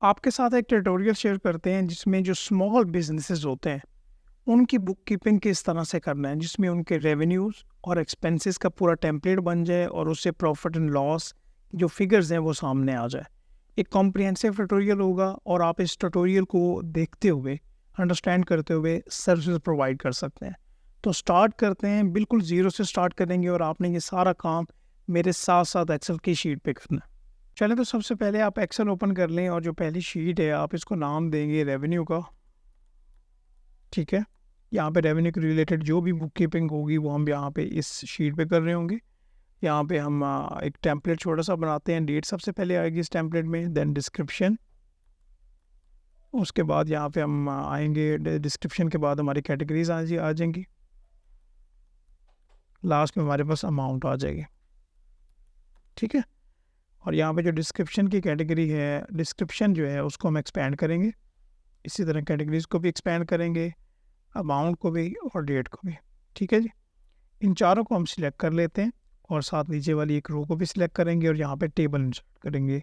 आपके साथ एक ट्यूटोरियल शेयर करते हैं जिसमें जो स्मॉल बिजनेसेस होते हैं उनकी बुक कीपिंग किस तरह से करना है, जिसमें उनके रेवेन्यूज और एक्सपेंसेस का पूरा टेम्पलेट बन जाए और उससे प्रॉफिट एंड लॉस जो फिगर्स हैं वो सामने आ जाए। एक कॉम्प्रिहेंसिव ट्यूटोरियल होगा और आप इस ट्यूटोरियल को देखते हुए, अंडरस्टैंड करते हुए सर्विसेज प्रोवाइड कर सकते हैं। तो स्टार्ट करते हैं, बिल्कुल ज़ीरो से स्टार्ट करेंगे और आपने ये सारा काम मेरे साथ साथ एक्सेल की शीट पे करना है। चलें, तो सबसे पहले आप एक्सेल ओपन कर लें और जो पहली शीट है आप इसको नाम देंगे रेवेन्यू का। ठीक है, यहाँ पे रेवेन्यू के रिलेटेड जो भी बुक कीपिंग होगी वो हम यहाँ पे इस शीट पे कर रहे होंगे। यहाँ पे हम एक टेम्पलेट छोटा सा बनाते हैं। डेट सबसे पहले आएगी इस टेम्पलेट में, देन डिस्क्रिप्शन। उसके बाद यहाँ पे हम आएंगे, डिस्क्रिप्शन के बाद हमारी कैटेगरीज आ जाएंगी। लास्ट में हमारे पास अमाउंट आ जाएगी। ठीक है, और यहाँ पे जो डिस्क्रिप्शन की कैटेगरी है, डिस्क्रिप्शन जो है उसको हम एक्सपेंड करेंगे। इसी तरह कैटेगरीज को भी एक्सपेंड करेंगे, अमाउंट को भी और डेट को भी। ठीक है जी, इन चारों को हम सिलेक्ट कर लेते हैं और साथ नीचे वाली एक रो को भी सिलेक्ट करेंगे और यहाँ पे टेबल इंसर्ट करेंगे।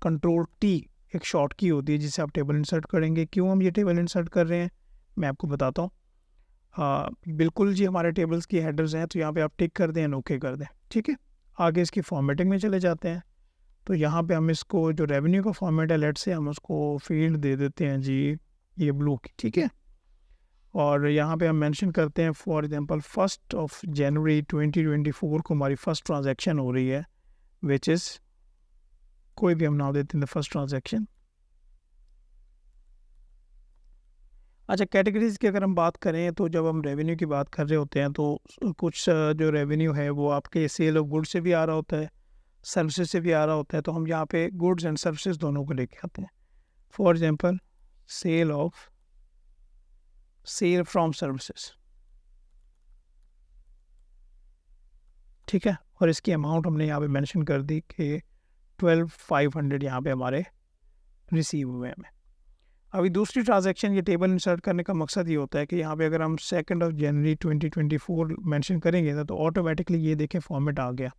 कंट्रोल टी एक शॉर्ट की होती है जिससे आप टेबल इंसर्ट करेंगे। क्यों हम ये टेबल इंसर्ट कर रहे हैं मैं आपको बताता हूँ। बिल्कुल जी, हमारे टेबल्स की हेडर्स हैं तो यहाँ पे आप टिक कर दें, ओके कर दें। ठीक है, आगे इसकी फॉर्मेटिंग में चले जाते हैं। तो यहाँ पे हम इसको जो रेवेन्यू का फॉर्मेट है, लेट से हम उसको फील्ड दे देते हैं जी ये ब्लू की। ठीक है, और यहाँ पे हम मेंशन करते हैं फॉर एग्जांपल 1 जनवरी 2024 को हमारी फर्स्ट ट्रांजैक्शन हो रही है, विच इज़ कोई भी हम नाम देते हैं फर्स्ट ट्रांजैक्शन। अच्छा, कैटेगरीज की अगर हम बात करें तो जब हम रेवेन्यू की बात कर रहे होते हैं तो कुछ जो रेवेन्यू है वो आपके सेल ऑफ गुड्स से भी आ रहा होता है, सर्विसेज से भी आ रहा होता है। तो हम यहाँ पे गुड्स एंड सर्विसेज दोनों को लेके आते हैं। For example sale from services. ठीक है, और इसकी अमाउंट हमने यहाँ पे मेंशन कर दी कि 12,500 यहाँ पे हमारे रिसीव हुए हैं। अभी दूसरी ट्रांजैक्शन, ये टेबल इंसर्ट करने का मकसद ये होता है कि यहाँ पे अगर हम 2 जनवरी 2024 मेंशन करेंगे ना तो ऑटोमेटिकली ये देखें फॉर्मेट आ गया।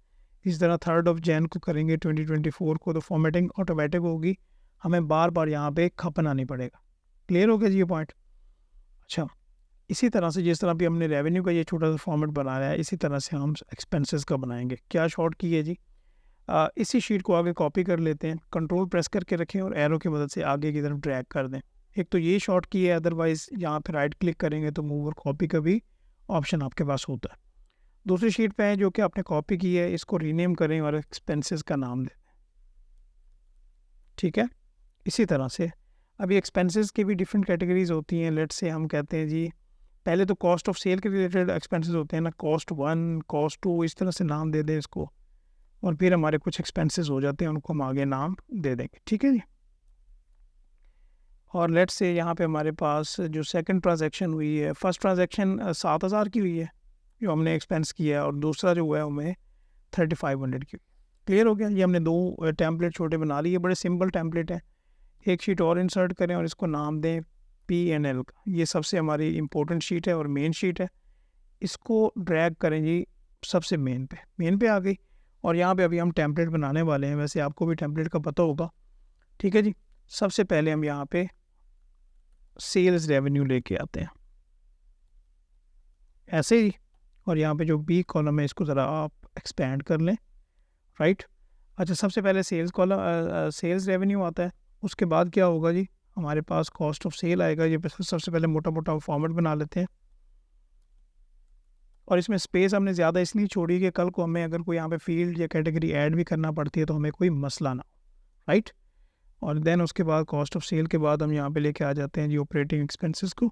इस तरह 3 जन को करेंगे 2024 को तो फॉर्मेटिंग ऑटोमेटिक होगी, हमें बार बार यहाँ पे खपना नहीं पड़ेगा। क्लियर हो गया जी ये पॉइंट। अच्छा, इसी तरह से जिस तरह भी हमने रेवेन्यू का ये छोटा सा फॉर्मेट बनाया है, इसी तरह से हम एक्सपेंसेस का बनाएंगे। क्या शॉर्ट की है जी, इसी शीट को आगे कॉपी कर लेते हैं, कंट्रोल प्रेस करके रखें और एरो की मदद से आगे की तरफ ड्रैग कर दें। एक तो ये शॉर्ट की है, अदरवाइज़ यहाँ पे राइट क्लिक करेंगे तो मूव और कॉपी का भी ऑप्शन आपके पास होता है। दूसरी शीट पे है जो कि आपने कॉपी की है, इसको रीनेम करें और एक्सपेंसेस का नाम दें। ठीक है, इसी तरह से अभी एक्सपेंसेस की भी डिफरेंट कैटेगरीज होती हैं। लेट से हम कहते हैं जी, पहले तो कॉस्ट ऑफ सेल के रिलेटेड एक्सपेंसेस होते हैं ना, कॉस्ट 1, कॉस्ट 2, इस तरह से नाम दे दें इसको, और फिर हमारे कुछ एक्सपेंसेस हो जाते हैं, उनको हम आगे नाम दे देंगे। ठीक है जी, और लेट्स से यहाँ पे हमारे पास जो सेकंड ट्रांजैक्शन हुई है, फर्स्ट ट्रांजैक्शन 7,000 की हुई है जो हमने एक्सपेंस किया है, और दूसरा जो हुआ है हमें 3,500 की। क्लियर हो गया, ये हमने दो टेम्पलेट छोटे बना लिए, बड़े सिंपल टेम्पलेट है। एक शीट और इंसर्ट करें और इसको नाम दें P&L का। ये सबसे हमारी इंपॉर्टेंट शीट है और मेन शीट है। इसको ड्रैग करें जी सबसे मेन पे आ गई, और यहाँ पे अभी हम टेम्पलेट बनाने वाले हैं। वैसे आपको भी टेम्पलेट का पता होगा। ठीक है जी, सबसे पहले हम यहाँ पे सेल्स रेवेन्यू लेके आते हैं ऐसे ही, और यहाँ पे जो बी कॉलम है इसको ज़रा आप एक्सपेंड कर लें। राइट, अच्छा, सबसे पहले सेल्स कॉलम सेल्स रेवेन्यू आता है। उसके बाद क्या होगा जी, हमारे पास कॉस्ट ऑफ सेल आएगा। ये सबसे पहले मोटा मोटा फॉर्मेट बना लेते हैं, और इसमें स्पेस हमने ज़्यादा इसलिए छोड़ी कि कल को हमें अगर कोई यहाँ पे फील्ड या कैटेगरी ऐड भी करना पड़ती है तो हमें कोई मसला ना हो। राइट, और देन उसके बाद कॉस्ट ऑफ सेल के बाद हम यहाँ पे लेके आ जाते हैं जी ऑपरेटिंग एक्सपेंसेस को।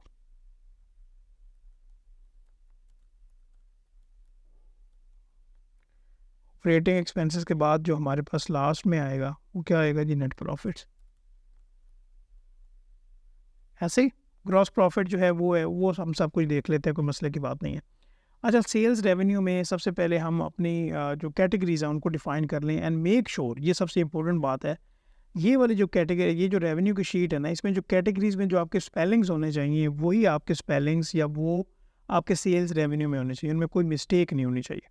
ऑपरेटिंग एक्सपेंसेस के बाद जो हमारे पास लास्ट में आएगा वो क्या आएगा जी, नेट प्रॉफिट्स। ऐसे ही ग्रॉस प्रॉफिट जो है वो हम सब कुछ देख लेते हैं, कोई मसले की बात नहीं है। अच्छा, सेल्स रेवेन्यू में सबसे पहले हम अपनी जो कैटेगरीज हैं उनको डिफाइन कर लें, एंड मेक श्योर, ये सबसे इंपॉर्टेंट बात है, ये वाली जो कैटेगरी, ये जो रेवेन्यू की शीट है ना, इसमें जो कैटेगरीज में जो आपके स्पेलिंग्स होने चाहिए वही आपके स्पेलिंग्स या वो आपके सेल्स रेवेन्यू में होने चाहिए, उनमें कोई मिस्टेक नहीं होनी चाहिए।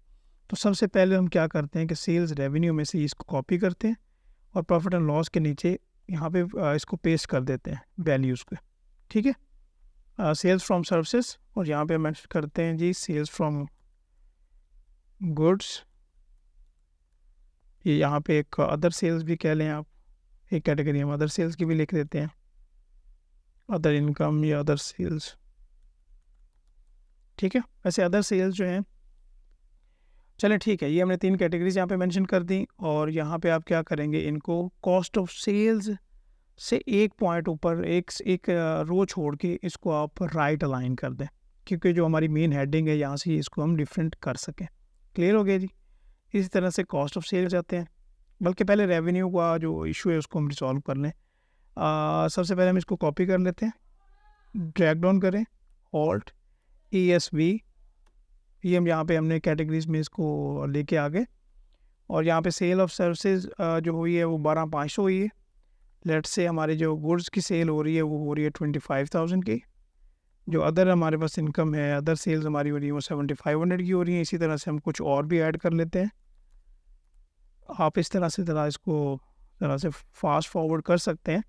तो सबसे पहले हम क्या करते हैं कि सेल्स रेवेन्यू में से इसको कॉपी करते हैं और प्रॉफिट एंड लॉस के नीचे यहाँ पे इसको पेस्ट कर देते हैं वैल्यूज़ को, ठीक है। सेल्स फ्रॉम सर्विसेज, और यहाँ पे मेंशन करते हैं जी सेल्स फ्रॉम गुड्स। ये यहाँ पे एक अदर सेल्स भी कह लें आप, एक कैटेगरी हम अदर सेल्स की भी लिख देते हैं, अदर इनकम या अदर सेल्स, ठीक है। वैसे अदर सेल्स जो हैं, चलें ठीक है, ये हमने 3 कैटेगरीज यहाँ पे मेंशन कर दी। और यहाँ पे आप क्या करेंगे, इनको कॉस्ट ऑफ सेल्स से एक पॉइंट ऊपर एक रो छोड़ के इसको आप राइट अलाइन कर दें, क्योंकि जो हमारी मेन हेडिंग है यहाँ से इसको हम डिफरेंट कर सकें। क्लियर हो गया जी। इसी तरह से कॉस्ट ऑफ सेल्स जाते हैं, बल्कि पहले रेवेन्यू का जो इशू है उसको हम रिजॉल्व कर लें। सबसे पहले हम इसको कॉपी कर लेते हैं, ड्रैग डाउन करें, ऑल्ट ESV, ये हम यहाँ पे हमने कैटेगरीज में इसको लेके आ गए। और यहाँ पे सेल ऑफ सर्विसेज जो हुई है वो 12,500 हुई है। लेट से हमारे जो गुड्स की सेल हो रही है वो हो रही है 25,000 की। जो अदर हमारे पास इनकम है, अदर सेल्स हमारी हो रही है वो 7,500 की हो रही है। इसी तरह से हम कुछ और भी ऐड कर लेते हैं। आप इस तरह से इसको फास्ट फॉरवर्ड कर सकते हैं।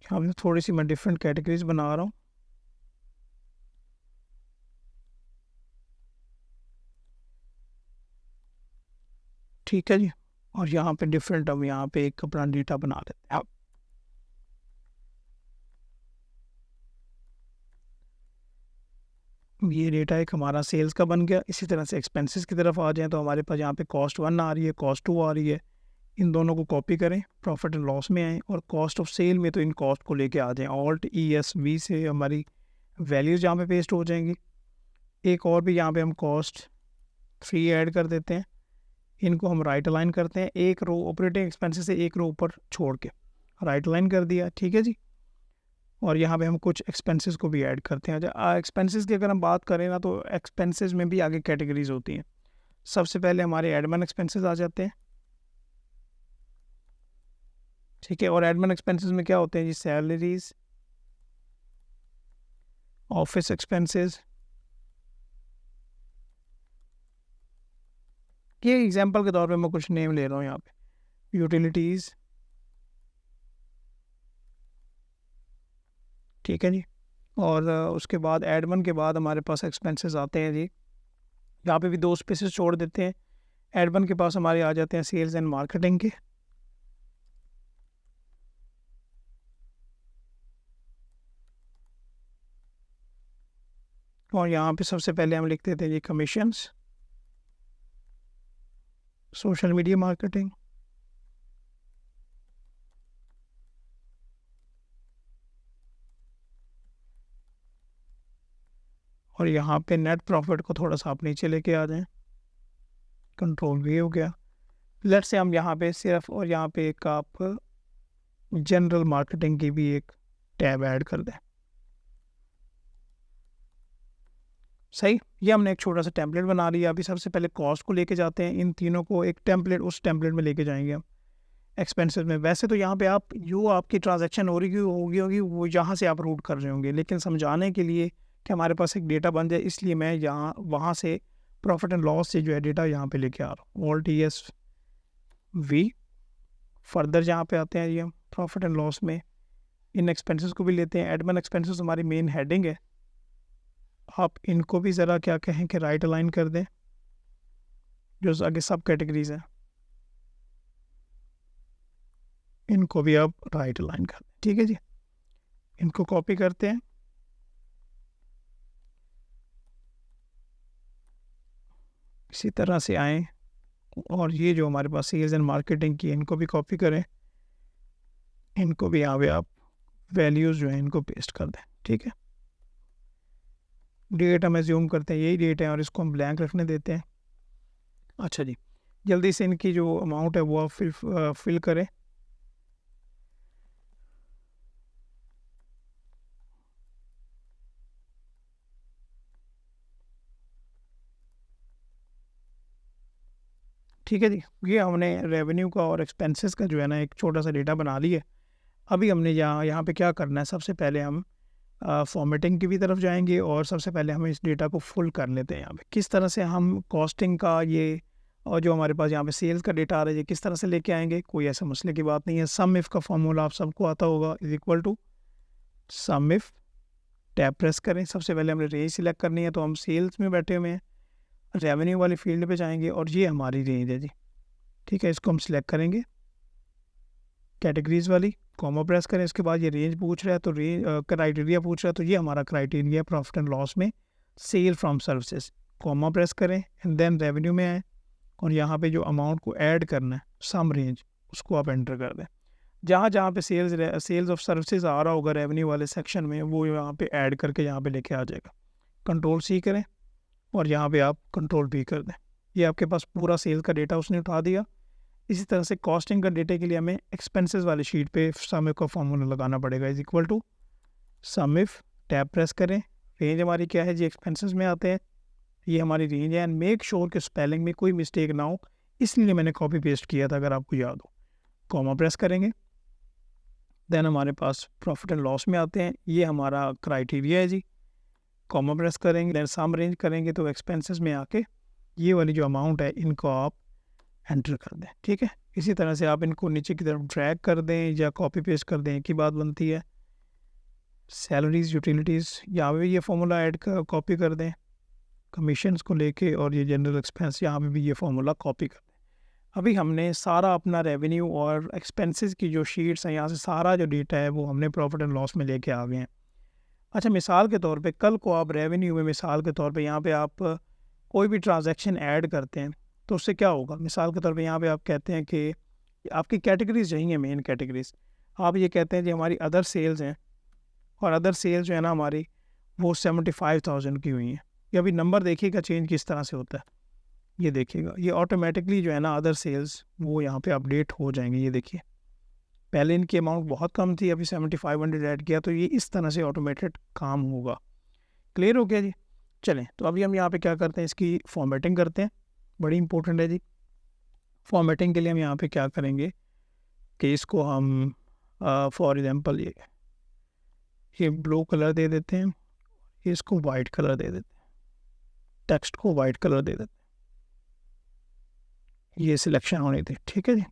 यहाँ पे थोड़ी सी मैं डिफरेंट कैटेगरीज बना रहा हूँ। ठीक है जी। और यहाँ पे डिफरेंट हम यहाँ पे एक अपना डेटा बना लेते हैं। ये डेटा एक हमारा सेल्स का बन गया। इसी तरह से एक्सपेंसेस की तरफ आ जाएं तो हमारे पास यहाँ पे कॉस्ट 1 आ रही है, कॉस्ट 2 आ रही है। इन दोनों को कॉपी करें, प्रॉफिट एंड लॉस में आएँ, और कॉस्ट ऑफ सेल में तो इन कॉस्ट को लेके आ जाएं। ऑल्ट ESV से हमारी वैल्यूज़ यहाँ पे पेस्ट हो जाएंगी। एक और भी यहाँ पे हम कॉस्ट 3 ऐड कर देते हैं। इनको हम राइट अलाइन करते हैं, एक रो ऑपरेटिंग एक्सपेंसेस से एक रो ऊपर छोड़ के राइट अलाइन कर दिया, ठीक है जी। और यहाँ पे हम कुछ एक्सपेंसेस को भी ऐड करते हैं। अच्छा, एक्सपेंसेस की अगर हम बात करें ना, तो एक्सपेंसेस में भी आगे कैटेगरीज होती हैं। सबसे पहले हमारे एडमिन एक्सपेंसेस आ जाते हैं, ठीक है। और एडमिन एक्सपेंसेस में क्या होते हैं जी, सैलरीज, ऑफिस एक्सपेंसेस। ये एग्जांपल के तौर पे मैं कुछ नेम ले रहा हूँ यहाँ पे, यूटिलिटीज़, ठीक है जी। और उसके बाद एडमिन के बाद हमारे पास एक्सपेंसेस आते हैं जी। यहाँ पे भी 2 स्पेसेस छोड़ देते हैं। एडमिन के पास हमारे आ जाते हैं सेल्स एंड मार्केटिंग के, और यहाँ पे सबसे पहले हम लिख देते हैं जी कमीशंस, सोशल मीडिया मार्केटिंग, और यहाँ पे नेट प्रॉफिट को थोड़ा सा आप नीचे लेके आ जाएं, कंट्रोल V हो गया। लेट से हम यहाँ पे सिर्फ, और यहाँ पे एक आप जनरल मार्केटिंग की भी एक टैब ऐड कर दें, सही। ये हमने एक छोटा सा टेम्पलेट बना लिया। अभी सबसे पहले कॉस्ट को लेके जाते हैं, इन तीनों को एक टेम्पलेट, उस टेम्पलेट में लेके जाएंगे हम एक्सपेंसेस में। वैसे तो यहाँ पे आप जो आपकी ट्रांजैक्शन हो रही होगी वो यहाँ से आप रूट कर रहे होंगे, लेकिन समझाने के लिए कि हमारे पास एक डेटा बन जाए, इसलिए मैं यहाँ वहाँ से प्रॉफिट एंड लॉस से जो है डेटा यहाँ पे लेके आ रहा हूँ, ऑल्ट ESV। फर्दर जहाँ पे आते हैं ये हम प्रॉफिट एंड लॉस में इन एक्सपेंसेस को भी लेते हैं। एडमिन एक्सपेंसेस हमारी मेन हेडिंग है, आप इनको भी ज़रा क्या कहें कि राइट अलाइन कर दें, जो आगे सब कैटेगरीज हैं इनको भी आप राइट अलाइन कर दें, ठीक है जी। इनको कॉपी करते हैं, इसी तरह से आएँ, और ये जो हमारे पास सेल्स एंड मार्केटिंग की इनको भी कॉपी करें, इनको भी यहाँ पे आप वैल्यूज़ जो है इनको पेस्ट कर दें, ठीक है। डेट हम एज्यूम करते हैं यही डेट है, और इसको हम ब्लैंक रखने देते हैं। अच्छा जी, जल्दी से इनकी जो अमाउंट है वो आप फिल करें। ठीक है जी, ये हमने रेवेन्यू का और एक्सपेंसेस का जो है ना एक छोटा सा डेटा बना लिया है। अभी हमने यहाँ पे क्या करना है, सबसे पहले हम फॉर्मेटिंग की भी तरफ जाएंगे, और सबसे पहले हम इस डेटा को फुल कर लेते हैं। यहाँ पे किस तरह से हम कॉस्टिंग का ये और जो हमारे पास यहाँ पे सेल्स का डेटा आ रहा है ये किस तरह से लेके आएंगे, कोई ऐसा मसले की बात नहीं है। सम इफ़ का फॉर्मूला आप सबको आता होगा, is equal to sum if, tab press करें, सबसे पहले हमने रेंज सिलेक्ट करनी है, तो हम सेल्स में बैठे हुए हैं, रेवेन्यू वाली फील्ड पे जाएंगे और ये हमारी रेंज है जी, ठीक है। इसको हम सिलेक्ट करेंगे कैटेगरीज वाली, कॉमा प्रेस करें, इसके बाद ये रेंज पूछ रहा है तो रेंज क्राइटेरिया पूछ रहा है, तो ये हमारा क्राइटेरिया प्रॉफिट एंड लॉस में sale from services, comma press करें एंड देन रेवेन्यू में आए और यहाँ पे जो अमाउंट को ऐड करना है सम रेंज उसको आप एंटर कर दें। जहाँ जहाँ पे सेल्स ऑफ सर्विसेज आ रहा होगा रेवेन्यू वाले सेक्शन में, वो यहाँ पे ऐड करके यहाँ पे लेके आ जाएगा। कंट्रोल सी करें और यहाँ पे आप कंट्रोल भी कर दें, ये आपके पास पूरा सेल का डेटा उसने उठा दिया। इसी तरह से कॉस्टिंग का डेटा के लिए हमें एक्सपेंसेस वाली शीट पे सम इफ का फॉर्मूला लगाना पड़ेगा, is equal to sum if, tab press करें, रेंज हमारी क्या है जी, एक्सपेंसेस में आते हैं, ये हमारी रेंज है। एंड मेक श्योर कि स्पेलिंग में कोई मिस्टेक ना हो, इसलिए मैंने कॉपी पेस्ट किया था, अगर आपको याद हो। कॉमा प्रेस करेंगे, देन हमारे पास प्रॉफिट एंड लॉस में आते हैं, ये हमारा क्राइटेरिया है जी, कॉमा प्रेस करेंगे, देन सम रेंज करेंगे तो एक्सपेंसेस में आके ये वाली जो अमाउंट है इनको आप एंटर कर दें, ठीक है। इसी तरह से आप इनको नीचे की तरफ ड्रैग कर दें या कॉपी पेस्ट कर दें, की बात बनती है। सैलरीज, यूटिलिटीज़, यहाँ पे ये फॉर्मूला ऐड कर कॉपी कर दें, कमीशंस को लेके, और ये जनरल एक्सपेंस यहाँ पे भी ये फॉर्मूला कॉपी कर दें। अभी हमने सारा अपना रेवेन्यू और एक्सपेंसेस की जो शीट्स हैं, यहाँ से सारा जो डेटा है वो हमने प्रॉफिट एंड लॉस में लेके आ गए हैं। अच्छा, मिसाल के तौर पे कल को आप रेवेन्यू में मिसाल के तौर पे यहाँ पे आप कोई भी ट्रांजैक्शन ऐड करते हैं तो उससे क्या होगा। मिसाल के तौर पे यहाँ पे आप कहते हैं कि आपकी कैटेगरीज यही हैं, मेन कैटेगरीज, आप ये कहते हैं कि हमारी अदर सेल्स हैं और अदर सेल्स जो है ना हमारी वो 75,000 की हुई हैं। ये अभी नंबर देखिएगा चेंज किस तरह से होता है, ये देखिएगा, ये ऑटोमेटिकली जो है ना अदर सेल्स वो यहाँ पे अपडेट हो जाएंगे। ये देखिए पहले इनकी अमाउंट बहुत कम थी, अभी 7500 ऐड किया, तो ये इस तरह से ऑटोमेटेड काम होगा। क्लियर हो गया जी। चलें, तो अभी हम यहाँ पे क्या करते हैं, इसकी फॉर्मेटिंग करते हैं, बड़ी इंपॉर्टेंट है जी। फॉर्मेटिंग के लिए हम यहाँ पे क्या करेंगे कि इसको हम फॉर एग्जांपल ये ब्लू कलर दे देते हैं, इसको वाइट कलर दे देते हैं, टेक्स्ट को वाइट कलर दे देते हैं, ये सिलेक्शन होनी थी, ठीक है जी।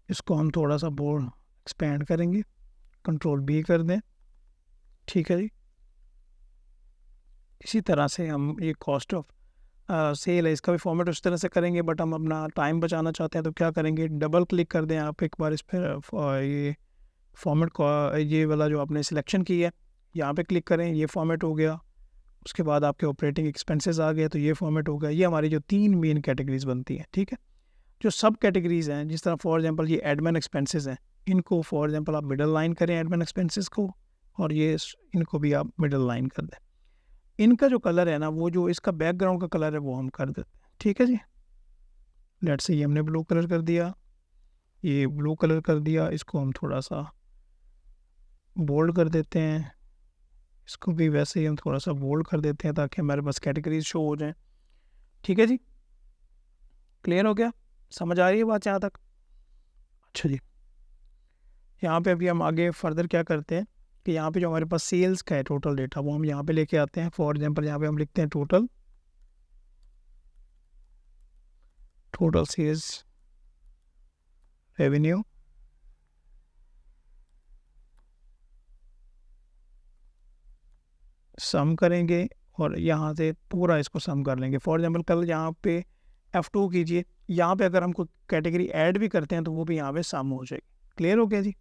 इसको हम थोड़ा सा बोर्ड एक्सपेंड करेंगे, कंट्रोल बी कर दें, ठीक है जी। इसी तरह से हम ये कॉस्ट ऑफ सेल है, इसका भी फॉर्मेट उस तरह से करेंगे, बट हम अपना टाइम बचाना चाहते हैं तो क्या करेंगे, डबल क्लिक कर दें आप एक बार इस पर, ये फॉर्मेट को, ये वाला जो आपने सिलेक्शन की है यहाँ पे क्लिक करें, ये फॉर्मेट हो गया। उसके बाद आपके ऑपरेटिंग एक्सपेंसेस आ गए तो ये फॉर्मेट हो गया। ये हमारी जो 3 मेन कैटेगरीज बनती हैं, ठीक है। जो सब कैटेगरीज हैं, जिस तरह फॉर एग्जांपल ये एडमिन एक्सपेंसेस हैं, इनको फॉर एग्जांपल आप मिडल लाइन करें एडमिन एक्सपेंसेस को, और ये इनको भी आप मिडल लाइन कर दें। इनका जो कलर है ना, वो जो इसका बैकग्राउंड का कलर है वो हम कर देते हैं, ठीक है जी। लेट्स से ये हमने ब्लू कलर कर दिया, ये ब्लू कलर कर दिया, इसको हम थोड़ा सा बोल्ड कर देते हैं, इसको भी वैसे ही हम थोड़ा सा बोल्ड कर देते हैं ताकि हमारे पास कैटेगरीज शो हो जाएं, ठीक है जी। क्लियर हो गया, समझ आ रही है बात यहाँ तक। अच्छा जी, यहाँ पे अभी हम आगे फर्दर क्या करते हैं कि यहाँ पे जो हमारे पास सेल्स का है टोटल डेटा, वो हम यहाँ पे लेके आते हैं। फॉर एग्जांपल यहाँ पे हम लिखते हैं टोटल सेल्स रेवेन्यू, सम करेंगे और यहाँ से पूरा इसको सम कर लेंगे। फॉर एग्जांपल कल यहाँ पे F2 कीजिए, यहाँ पे अगर हम कोई कैटेगरी ऐड भी करते हैं तो वो भी यहाँ पे सम हो जाएगी। क्लियर हो गया जी।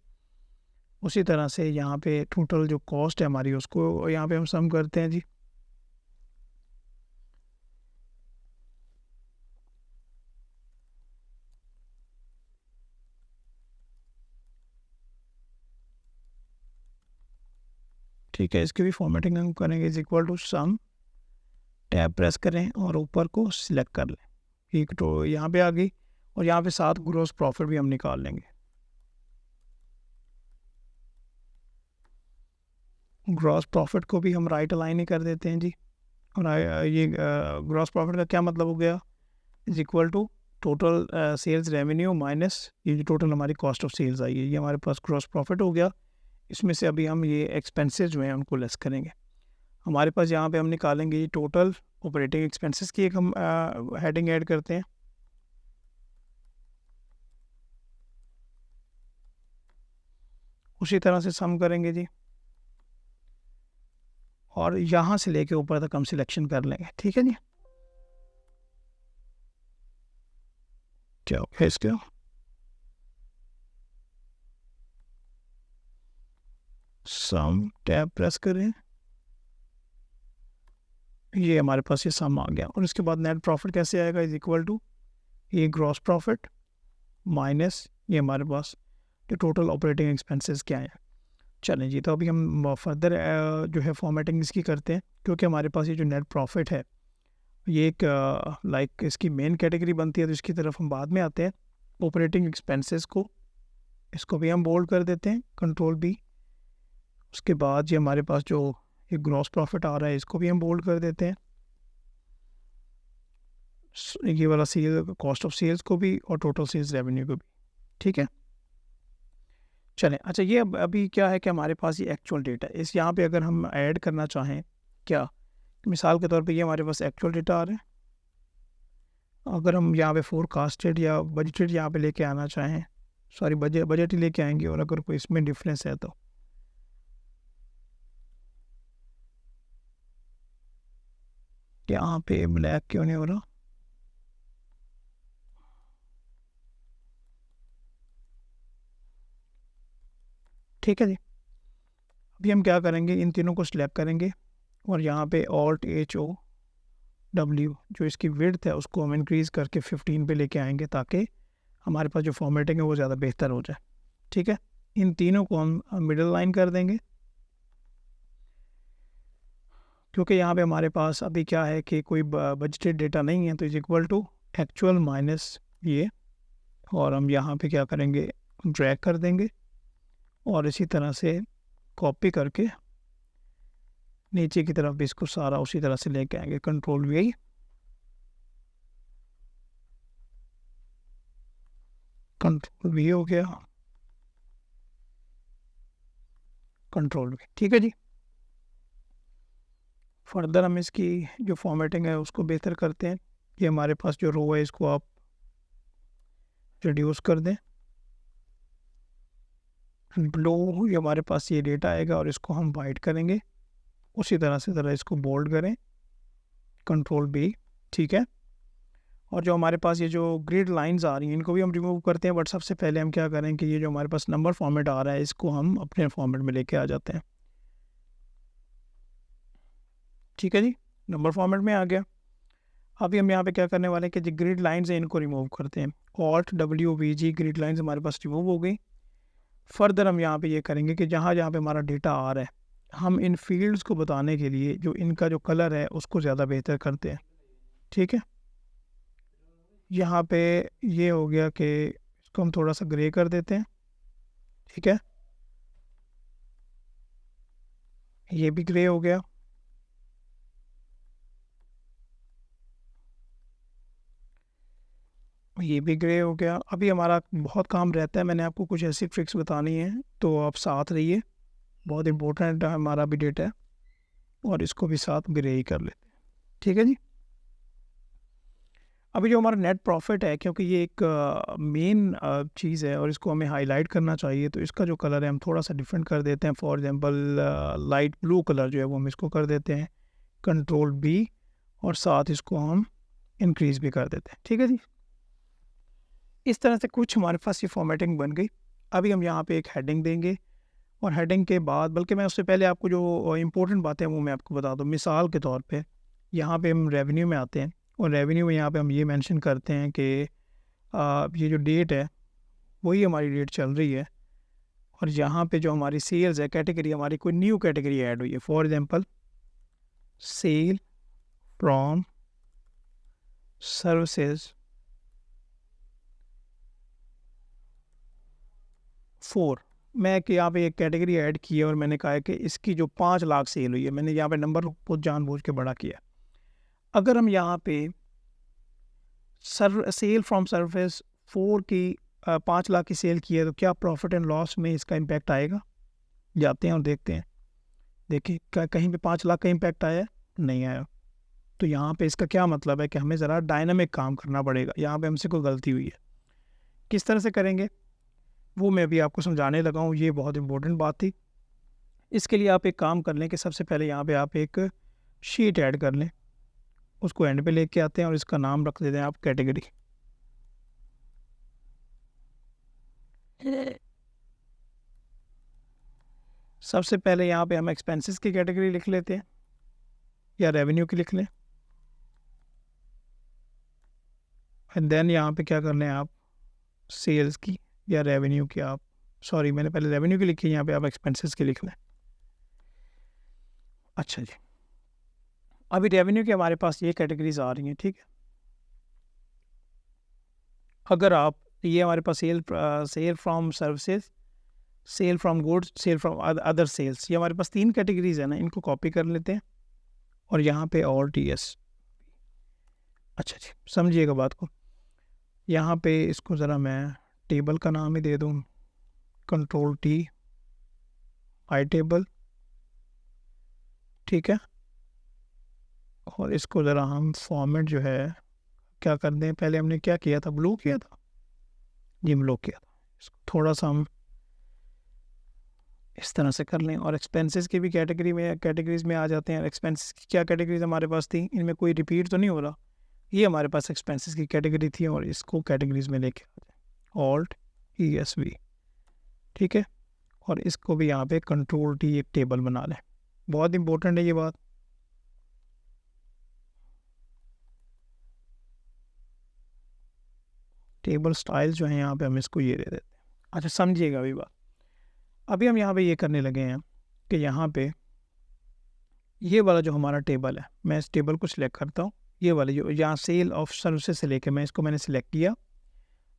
उसी तरह से यहाँ पे टोटल जो कॉस्ट है हमारी उसको यहाँ पे हम सम करते हैं जी। ठीक है, इसकी भी फॉर्मेटिंग हम करेंगे, is equal to sum, tab press करें और ऊपर को सिलेक्ट कर लें, एक तो यहाँ पे आ गई, और यहाँ पे साथ ग्रॉस प्रॉफिट भी हम निकाल लेंगे। ग्रॉस प्रॉफिट को भी हम राइट अलाइन ही कर देते हैं जी। और ये ग्रॉस प्रॉफिट का क्या मतलब हो गया, is equal to total sales revenue minus ये जो टोटल हमारी कॉस्ट ऑफ सेल्स आई है, ये हमारे पास ग्रॉस प्रॉफिट हो गया। इसमें से अभी हम ये एक्सपेंसेस जो हैं उनको लेस करेंगे। हमारे पास यहाँ पे हम निकालेंगे टोटल ऑपरेटिंग एक्सपेंसेस की एक हम हेडिंग ऐड करते हैं। उसी तरह से सम करेंगे जी, और यहाँ से लेके ऊपर तक हम सिलेक्शन कर लेंगे। ठीक है जी, क्या हो गया इसका, सम टैब प्रेस करें, ये हमारे पास ये सम आ गया। और इसके बाद नेट प्रॉफिट कैसे आएगा, इज इक्वल टू ये ग्रॉस प्रॉफिट माइनस ये हमारे पास जो टोटल ऑपरेटिंग एक्सपेंसेस क्या है। चलें जी, तो अभी हम फर्दर जो है फॉर्मेटिंग इसकी करते हैं, क्योंकि हमारे पास ये जो नेट प्रॉफिट है ये एक लाइक इसकी मेन कैटेगरी बनती है, तो इसकी तरफ हम बाद में आते हैं। ऑपरेटिंग एक्सपेंसेस को इसको भी हम बोल्ड कर देते हैं, कंट्रोल बी। उसके बाद ये हमारे पास जो ये ग्रॉस प्रॉफिट आ रहा है इसको भी हम बोल्ड कर देते हैं, ये वाला सेल कॉस्ट ऑफ सेल्स को भी और टोटल सेल्स रेवेन्यू को भी। ठीक है, चलें। अच्छा, ये अभी क्या है कि हमारे पास ये एक्चुअल डेटा है, इस यहाँ पे अगर हम ऐड करना चाहें क्या, मिसाल के तौर पे ये हमारे पास एक्चुअल डेटा आ रहा है, अगर हम यहाँ पे फोरकास्टेड या बजटेड यहाँ पे लेके आना चाहें, सॉरी बजट ही लेके आएंगे, और अगर कोई इसमें डिफरेंस है तो यहाँ पे ब्लैक क्यों नहीं हो रहा, ठीक है जी। अभी हम क्या करेंगे, इन तीनों को सिलेक्ट करेंगे और यहाँ पे ऑल्ट HOW जो इसकी विड्थ है उसको हम इंक्रीज़ करके 15 पे लेके आएंगे, ताकि हमारे पास जो फॉर्मेटिंग है वो ज़्यादा बेहतर हो जाए। ठीक है, इन तीनों को हम मिडिल लाइन कर देंगे, क्योंकि यहाँ पे हमारे पास अभी क्या है कि कोई बजटेड डेटा नहीं है, तो is equal to actual minus ये, और हम यहाँ पे क्या करेंगे, ड्रैग कर देंगे और इसी तरह से कॉपी करके नीचे की तरफ भी इसको सारा उसी तरह से लेके आएंगे, कंट्रोल V, कंट्रोल V हो गया, कंट्रोल V। ठीक है जी, फर्दर हम इसकी जो फॉर्मेटिंग है उसको बेहतर करते हैं। ये हमारे पास जो रो है इसको आप रिड्यूस कर दें, ब्लू ये हमारे पास ये डेटा आएगा और इसको हम वाइट करेंगे, उसी तरह से ज़रा इसको बोल्ड करें, कंट्रोल B। ठीक है, और जो हमारे पास ये जो ग्रिड लाइंस आ रही हैं इनको भी हम रिमूव करते हैं, बट सबसे पहले हम क्या करें कि ये जो हमारे पास नंबर फॉर्मेट आ रहा है इसको हम अपने फॉर्मेट में लेके आ जाते हैं। ठीक है जी, नंबर फॉर्मेट में आ गया। अभी हम यहाँ पे क्या करने वाले हैं कि जो ग्रिड लाइंस हैं इनको रिमूव करते हैं, ऑल्ट WVG, ग्रिड लाइंस हमारे पास रिमूव हो गई। फर्दर हम यहाँ पे ये करेंगे कि जहाँ जहाँ पे हमारा डेटा आ रहा है हम इन फील्ड्स को बताने के लिए जो इनका जो कलर है उसको ज़्यादा बेहतर करते हैं। ठीक है, यहाँ पे ये हो गया कि इसको हम थोड़ा सा ग्रे कर देते हैं। ठीक है, ये भी ग्रे हो गया, ये भी ग्रे हो गया। अभी हमारा बहुत काम रहता है, मैंने आपको कुछ ऐसी ट्रिक्स बतानी है, तो आप साथ रहिए, बहुत इम्पोर्टेंट हमारा भी डेटा है, और इसको भी साथ ग्रे ही कर लेते हैं। ठीक है जी, अभी जो हमारा नेट प्रॉफिट है, क्योंकि ये एक मेन चीज़ है और इसको हमें हाईलाइट करना चाहिए, तो इसका जो कलर है हम थोड़ा सा डिफरेंट कर देते हैं। For example light blue colour जो है वो हम इसको कर देते हैं, कंट्रोल B, और साथ इसको हम इंक्रीज़ भी कर देते हैं। ठीक है जी, इस तरह से कुछ हमारे पास ये फॉर्मेटिंग बन गई। अभी हम यहाँ पे एक हेडिंग देंगे, और हेडिंग के बाद, बल्कि मैं उससे पहले आपको जो इम्पोर्टेंट बातें हैं वो मैं आपको बता दूँ। मिसाल के तौर पे यहाँ पे हम रेवेन्यू में आते हैं, और रेवेन्यू में यहाँ पे हम ये मेंशन करते हैं कि ये जो डेट है वही हमारी डेट चल रही है, और यहाँ पे जो हमारी सेल्स है कैटेगरी, हमारी कोई न्यू कैटेगरी ऐड हुई है। For example sale from services 4, मैं कि यहाँ पे एक कैटेगरी ऐड की है और मैंने कहा है कि इसकी जो 5 लाख सेल हुई है, मैंने यहाँ पे नंबर को जानबूझ के बड़ा किया। अगर हम यहाँ पे सेल फ्रॉम सर्विस 4 की 5 लाख की सेल की है, तो क्या प्रॉफिट एंड लॉस में इसका इम्पैक्ट आएगा? जाते हैं और देखते हैं। देखिए क्या कहीं पे 5 लाख का इम्पैक्ट आया है? नहीं आया। तो यहाँ पे इसका क्या मतलब है कि हमें ज़रा डायनामिक काम करना पड़ेगा, यहाँ पे हमसे कोई गलती हुई है। किस तरह से करेंगे वो मैं भी आपको समझाने लगा हूँ, ये बहुत इंपॉर्टेंट बात थी। इसके लिए आप एक काम कर लें कि सबसे पहले यहाँ पे आप एक शीट ऐड कर लें, उसको एंड पे लेके आते हैं और इसका नाम रख देते हैं आप कैटेगरी। सबसे पहले यहाँ पे हम एक्सपेंसेस की कैटेगरी लिख लेते हैं या रेवेन्यू की लिख लें, एंड देन यहाँ पे क्या कर लें आप सेल्स की या रेवेन्यू की, आप सॉरी मैंने पहले रेवेन्यू की लिखी है, यहाँ पे आप एक्सपेंसेस की लिख लें। अच्छा जी, अभी रेवेन्यू की हमारे पास ये कैटेगरीज आ रही हैं, ठीक है। अगर आप ये हमारे पास sale from services, sale from goods, sale from other sales, ये हमारे पास 3 कैटेगरीज है ना, इनको कॉपी कर लेते हैं और यहाँ पे और TS। अच्छा जी, समझिएगा बात को। यहाँ पे इसको ज़रा मैं टेबल का नाम ही दे दूँ, Ctrl+T आई टेबल, ठीक है। और इसको ज़रा हम फॉर्मेट जो है क्या कर दें, पहले हमने क्या किया था, ब्लू किया था जी, ब्लू किया था। इसको थोड़ा सा हम इस तरह से कर लें। और एक्सपेंसेस की भी कैटेगरीज में आ जाते हैं। एक्सपेंसेस की क्या कैटेगरीज हमारे पास थी, इनमें कोई रिपीट तो नहीं हो रहा, ये हमारे पास एक्सपेंसेस की कैटेगरी थी और इसको कैटेगरीज में लेके आ जाए Alt+ESV, ठीक है। और इसको भी यहाँ पे Ctrl+T एक टेबल बना लें, बहुत इंपॉर्टेंट है ये बात। टेबल स्टाइल जो है यहाँ पे हम इसको ये दे देते हैं। अच्छा समझिएगा अभी बात, अभी हम यहाँ पे ये करने लगे हैं कि यहाँ पे ये वाला जो हमारा टेबल है, मैं इस टेबल को सिलेक्ट करता हूँ, ये वाली जो यहाँ सेल ऑफ सर्विसेज से लेके मैंने सिलेक्ट किया।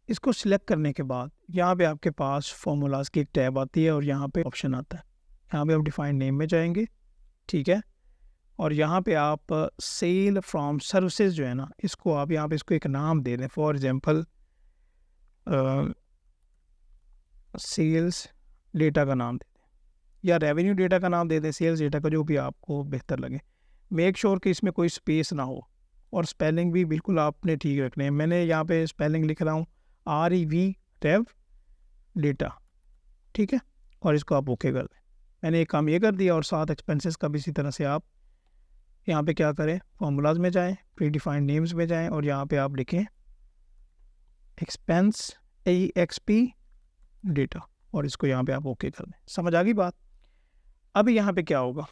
इसको सिलेक्ट करने के बाद यहाँ पे आपके पास फॉर्मूलाज की एक टैब आती है और यहाँ पे ऑप्शन आता है, यहाँ पे आप डिफाइन नेम में जाएंगे, ठीक है। और यहाँ पे आप सेल फ्रॉम सर्विसेज जो है ना, इसको आप यहाँ पे इसको एक नाम दे दें, फॉर एग्जांपल सेल्स डेटा का नाम दे दें या रेवेन्यू डेटा का नाम दे दें, सेल्स डेटा का, जो भी आपको बेहतर लगे। मेक श्योर कि इसमें कोई स्पेस ना हो और स्पेलिंग भी बिल्कुल आपने ठीक रखने हैं। मैंने यहाँ पे स्पेलिंग लिख रहा हूँ REV रेव डेटा, ठीक है। और इसको आप ओके कर दें। मैंने एक काम ये कर दिया और साथ एक्सपेंसेस का भी इसी तरह से आप यहाँ पे क्या करें, फॉर्मूलाज में जाएं, प्री डिफाइंड नेम्स में जाएं और यहाँ पे आप लिखें एक्सपेंस EXP डेटा और इसको यहाँ पे आप ओके कर दें। समझ आ गई बात। अभी यहाँ पे क्या होगा,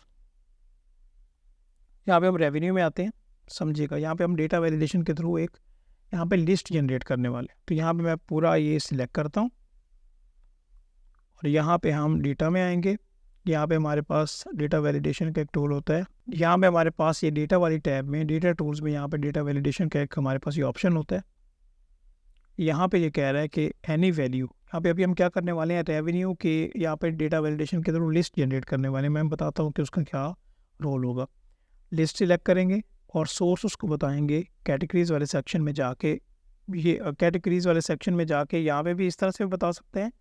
यहाँ पे हम रेवेन्यू में आते हैं, समझिएगा। यहाँ पे हम डेटा वैलिडेशन के थ्रू एक यहाँ पे लिस्ट जनरेट करने वाले। तो यहाँ पे मैं पूरा ये सिलेक्ट करता हूँ और यहाँ पे हम डेटा में आएंगे। यहाँ पे हमारे पास डेटा वैलिडेशन का एक टूल होता है, यहाँ पे हमारे पास ये डेटा वाली टैब में डेटा टूल्स में यहाँ पे डेटा वैलिडेशन का एक हमारे पास ये ऑप्शन होता है। यहाँ पे ये कह रहा है कि एनी वैल्यू, यहाँ पे अभी हम क्या करने वाले हैं, रेवेन्यू के यहाँ पे डेटा वैलिडेशन के थ्रू लिस्ट जनरेट करने वाले हैं। मैं बताता हूँ कि उसका क्या रोल होगा। लिस्ट सिलेक्ट करेंगे और सोर्स उसको बताएंगे कैटेगरीज वाले सेक्शन में जाके। ये कैटेगरीज वाले सेक्शन में जाके यहाँ पे भी इस तरह से बता सकते हैं,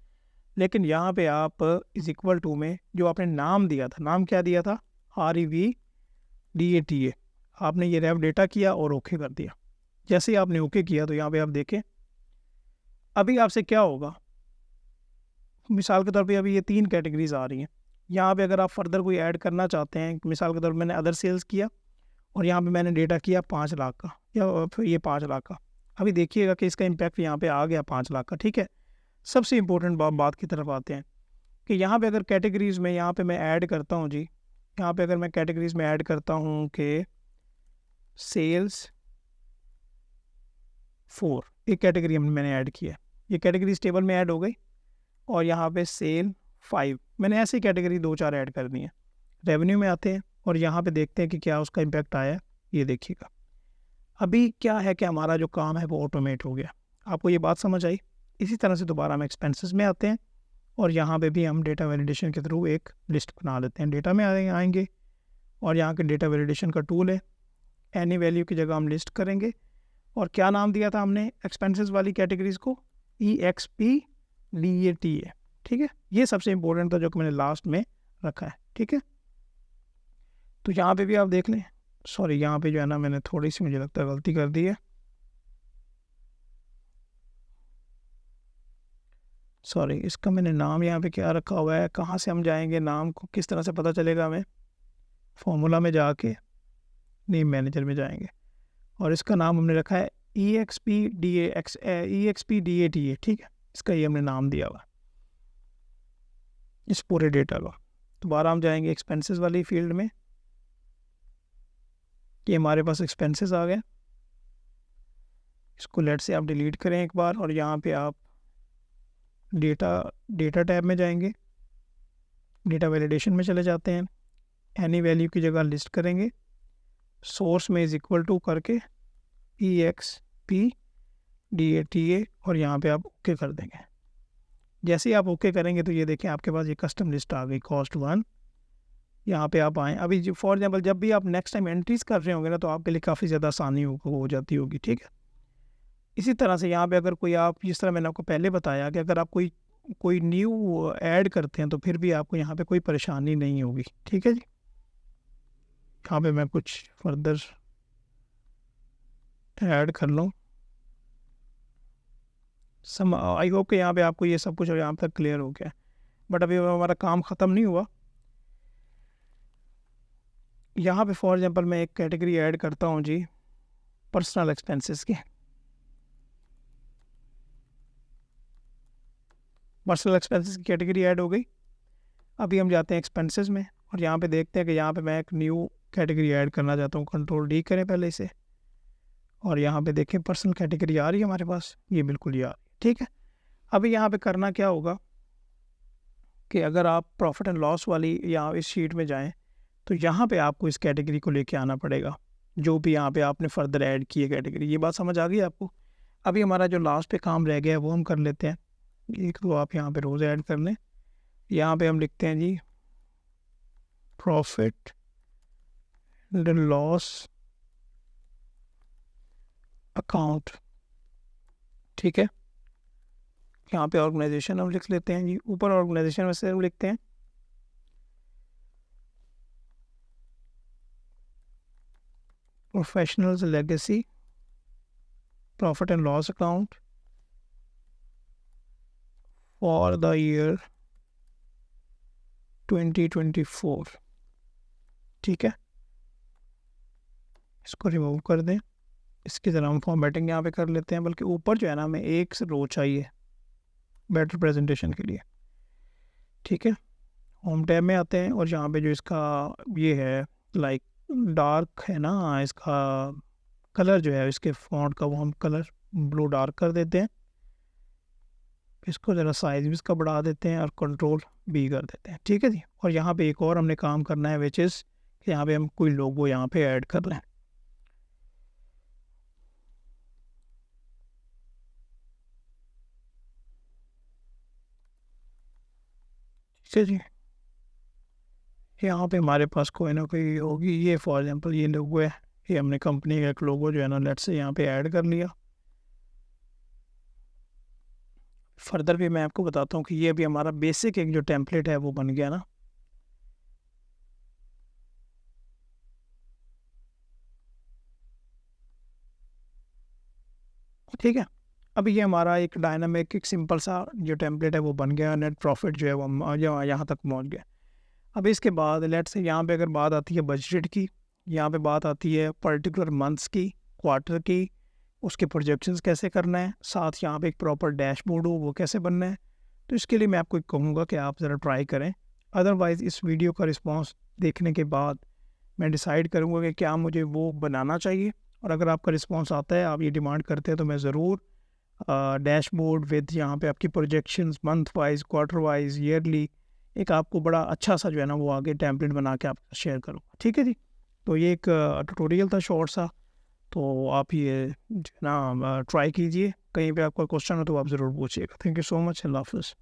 लेकिन यहाँ पे आप इज इक्वल टू में जो आपने नाम दिया था, नाम क्या दिया था, REV DATA, आपने ये रेव डेटा किया और ओके कर दिया। जैसे ही आपने ओके किया तो यहाँ पे आप देखें अभी आपसे क्या होगा। मिसाल के तौर पे अभी ये 3 कैटेगरीज आ रही हैं। यहाँ पे अगर आप फर्दर कोई ऐड करना चाहते हैं, मिसाल के तौर पर मैंने अदर सेल्स किया और यहाँ पे मैंने डेटा किया 5 लाख का या फिर ये 5 लाख का, अभी देखिएगा कि इसका इम्पैक्ट यहाँ पे आ गया 5 लाख का, ठीक है। सबसे इम्पोर्टेंट बात की तरफ आते हैं कि यहाँ पे अगर कैटेगरीज़ में यहाँ पे मैं ऐड करता हूँ जी, यहाँ पे अगर मैं कैटेगरीज़ में ऐड करता हूँ कि सेल्स 4, एक कैटेगरी मैंने ऐड किया, ये कैटेगरीज टेबल में ऐड हो गई। और यहाँ पे सेल 5, मैंने ऐसी कैटेगरी 2-4 ऐड कर दी है। रेवेन्यू में आते हैं और यहाँ पे देखते हैं कि क्या उसका इम्पैक्ट आया। ये देखिएगा अभी क्या है कि हमारा जो काम है वो ऑटोमेट हो गया। आपको ये बात समझ आई। इसी तरह से दोबारा हम एक्सपेंसेस में आते हैं और यहाँ पे भी हम डेटा वैलिडेशन के थ्रू एक लिस्ट बना लेते हैं। डेटा में आएंगे और यहाँ के डेटा वैलिडेशन का टूल है, एनी वैल्यू की जगह हम लिस्ट करेंगे और क्या नाम दिया था हमने एक्सपेंसेस वाली कैटेगरीज को, EXP DATA, ठीक है। ये सबसे इम्पोर्टेंट था जो कि मैंने लास्ट में रखा है, ठीक है। तो यहाँ पे भी आप देख लें, सॉरी यहाँ पे जो है ना मैंने थोड़ी सी मुझे लगता है गलती कर दी है, सॉरी इसका मैंने नाम यहाँ पे क्या रखा हुआ है, कहाँ से हम जाएंगे, नाम को किस तरह से पता चलेगा हमें, फॉर्मूला में जाके नेम मैनेजर में जाएंगे और इसका नाम हमने रखा है EXPDATA, ठीक है, इसका ये हमने नाम दिया हुआ इस पूरे डेटा का। दोबारा हम जाएंगे एक्सपेंसेस वाली फील्ड में, ये हमारे पास एक्सपेंसेस आ गए, इसको लेट से आप डिलीट करें एक बार और यहाँ पे आप डेटा टैब में जाएंगे, डेटा वैलिडेशन में चले जाते हैं, एनी वैल्यू की जगह लिस्ट करेंगे, सोर्स में इज इक्वल टू करके EXPDATA और यहाँ पे आप ओके कर देंगे। जैसे ही आप ओके करेंगे तो ये देखें आपके पास ये कस्टम लिस्ट आ गई, कॉस्ट 1, यहाँ पे आप आएँ। अभी फॉर एग्जांपल जब भी आप नेक्स्ट टाइम एंट्रीज कर रहे होंगे ना तो आपके लिए काफ़ी ज़्यादा आसानी हो जाती होगी, ठीक है। इसी तरह से यहाँ पे अगर कोई आप, जिस तरह मैंने आपको पहले बताया कि अगर आप कोई न्यू ऐड करते हैं तो फिर भी आपको यहाँ पे कोई परेशानी नहीं होगी, ठीक है जी। यहाँ पे मैं कुछ फर्दर ऐड कर लूँ, आई होप कि यहाँ पे आपको ये सब कुछ यहाँ तक क्लियर हो गया। बट अभी हमारा काम ख़त्म नहीं हुआ। यहाँ पे फॉर एग्जांपल मैं एक कैटेगरी ऐड करता हूँ जी, पर्सनल एक्सपेंसेस की। पर्सनल एक्सपेंसेस की कैटेगरी ऐड हो गई। अभी हम जाते हैं एक्सपेंसेस में और यहाँ पे देखते हैं कि यहाँ पे मैं एक न्यू कैटेगरी ऐड करना चाहता हूँ। कंट्रोल D करें पहले इसे और यहाँ पे देखें पर्सनल कैटेगरी आ रही है हमारे पास, ये बिल्कुल ही आ रही है, ठीक है। अभी यहाँ पे करना क्या होगा कि अगर आप प्रॉफिट एंड लॉस वाली या इस शीट में जाएं तो यहाँ पे आपको इस कैटेगरी को लेके आना पड़ेगा, जो भी यहाँ पे आपने फर्दर ऐड की है कैटेगरी। ये बात समझ आ गई आपको। अभी हमारा जो लास्ट पे काम रह गया है वो हम कर लेते हैं। एक तो आप यहाँ पे रोज़ ऐड कर लें, यहाँ पे हम लिखते हैं जी प्रॉफिट एंड लॉस अकाउंट, ठीक है। यहाँ पे ऑर्गेनाइजेशन हम लिख लेते हैं जी, ऊपर ऑर्गेनाइजेशन में से हम लिखते हैं professionals legacy profit and loss account for the year 2024, ठीक है। इसको रिमूव कर दें, इसकी तरह हम फॉर्मेटिंग यहाँ पे कर लेते हैं। बल्कि ऊपर जो है ना हमें एक रो चाहिए बेटर प्रेजेंटेशन के लिए, ठीक है। होम टैब में आते हैं और यहाँ पे जो इसका ये है लाइक डार्क है ना, इसका कलर जो है इसके फॉन्ट का वो हम कलर ब्लू डार्क कर देते हैं। इसको ज़रा साइज भी इसका बढ़ा देते हैं और कंट्रोल B कर देते हैं, ठीक है जी। और यहाँ पे एक और हमने काम करना है विच इज़ कि यहाँ पे हम कोई लोगो यहाँ पे ऐड कर लें। ठीक है जी, यहाँ पे हमारे पास कोई ना कोई होगी। ये फॉर एग्जांपल ये लोगो है, ये हमने कंपनी का एक लोगो जो है ना लेट से यहाँ पे ऐड कर लिया। फर्दर भी मैं आपको बताता हूँ कि ये भी हमारा बेसिक एक जो टेम्पलेट है वो बन गया ना। ठीक है, अभी ये हमारा एक डायनामिक एक सिंपल सा जो टेम्पलेट है वो बन गया। नेट प्रॉफिट जो है वो यहाँ तक पहुँच गया। अब इसके बाद लेट से यहाँ पे अगर बात आती है बजट की, यहाँ पे बात आती है पर्टिकुलर मंथ्स की, क्वार्टर की, उसके प्रोजेक्शंस कैसे करना है, साथ यहाँ पे एक प्रॉपर डैशबोर्ड हो वो कैसे बनना है। तो इसके लिए मैं आपको कहूँगा कि आप ज़रा ट्राई करें। अदरवाइज़ इस वीडियो का रिस्पॉन्स देखने के बाद मैं डिसाइड करूँगा कि क्या मुझे वो बनाना चाहिए। और अगर आपका रिस्पॉन्स आता है, आप ये डिमांड करते हैं, तो मैं ज़रूर डैशबोर्ड विद यहाँ पे आपकी projections month wise, quarter wise, yearly, एक आपको बड़ा अच्छा सा जो है ना वो आगे टेम्पलेट बना के आप शेयर करूँगा, ठीक है जी। तो ये एक ट्यूटोरियल था शॉर्ट सा, तो आप ये जो है ना ट्राई कीजिए। कहीं पे आपका क्वेश्चन हो तो आप ज़रूर पूछिएगा। Thank you so much. अल्लाह हाफ़िज़।